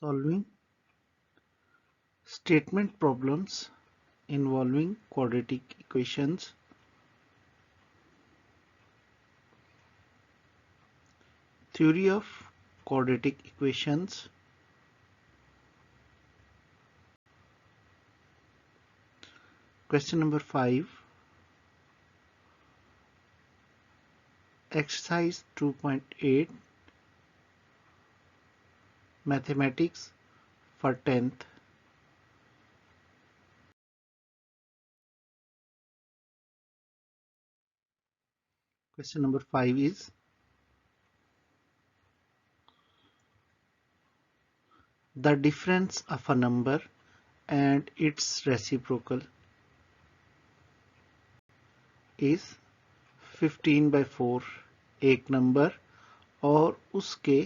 Solving statement problems involving quadratic equations. Theory of quadratic equations. Question number 5. Exercise 2.8. Mathematics for 10th. Question number 5 is the difference of a number and its reciprocal is 15/4. एक number और उसके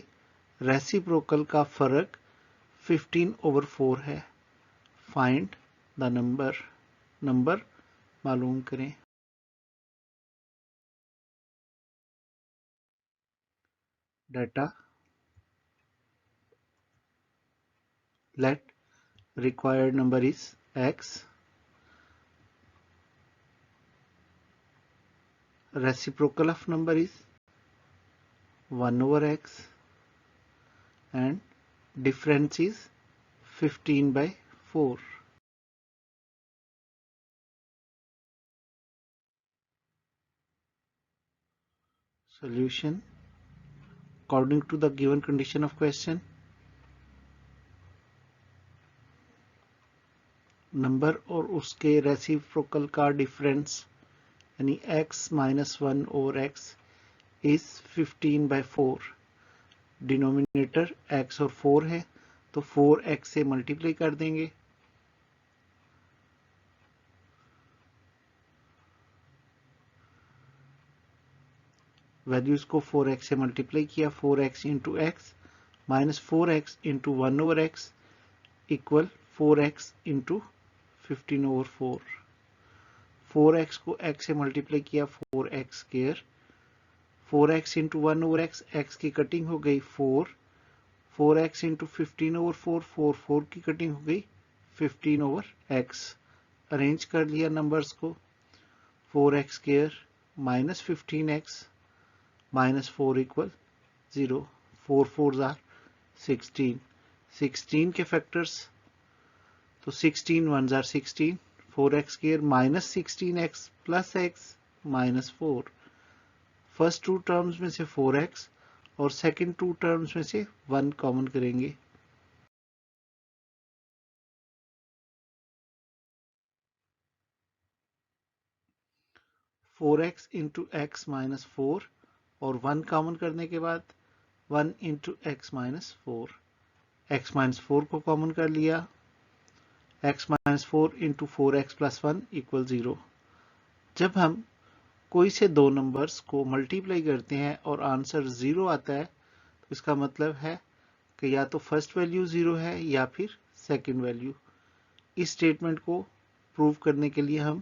reciprocal का फर्क 15/4 है। Find the number मालूम करें। Data let required number is x, reciprocal of number is 1/x and difference is 15/4. Solution according to the given condition of question. Number और उसके रेसिप्रोकल का डिफरेंस यानी x - 1/x is 15/4. Denominator x और 4 है तो 4x से multiply कर देंगे। वैल्यूज को 4x से मल्टीप्लाई किया। 4x into x minus 4x into 1/x equal 4x into 15/4. 4x को x से मल्टीप्लाई किया 4x square. 4x into 1/x x की कटिंग हो गई 4। 4x इंटू 15/4 4 की कटिंग हो गई 15/x। अरेंज कर लिया नंबर्स को। 4x square minus 15x minus 4 equal 0। 4 4s are 16। 16 के फैक्टर्स तो 16 1s are 16। 4x square minus 16x plus x minus 4। First two terms में से 4x और सेकंड टू टर्म्स में से 1 कॉमन करेंगे। Four x into x minus 4 और 1 common करने के बाद 1 into x minus 4। X minus 4 को कॉमन कर लिया। x minus 4 into 4x plus 1 equal 0। जब हम कोई से दो नंबर्स को मल्टीप्लाई करते हैं और आंसर 0 आता है तो इसका मतलब है कि या तो फर्स्ट वैल्यू 0 है या फिर सेकंड वैल्यू। इस स्टेटमेंट को प्रूव करने के लिए हम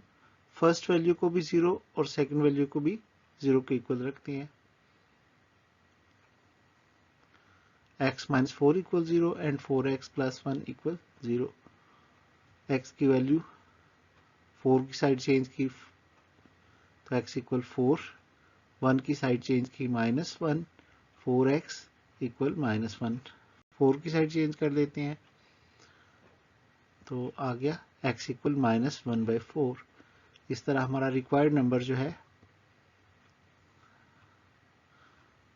फर्स्ट वैल्यू को भी 0 और सेकंड वैल्यू को भी 0 के इक्वल रखते हैं। x minus 4 equal 0 and 4x plus 1 equal 0। x की वैल्यू 4 की साइड चेंज की तो x इक्वल 4। 1 की साइड चेंज की माइनस 1। 4x equal minus 1। 4 की साइड चेंज कर लेते हैं तो आ गया x इक्वल माइनस 1/4। इस तरह हमारा रिक्वायर्ड नंबर जो है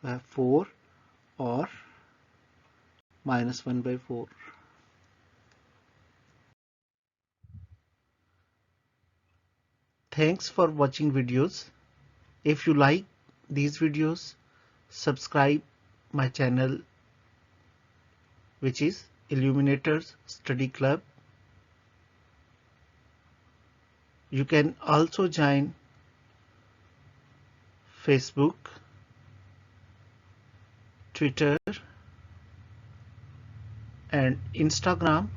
वह 4 और minus 1/4। Thanks for watching videos. If you like these videos, subscribe my channel which is Illuminators Study Club. You can also join Facebook, Twitter and Instagram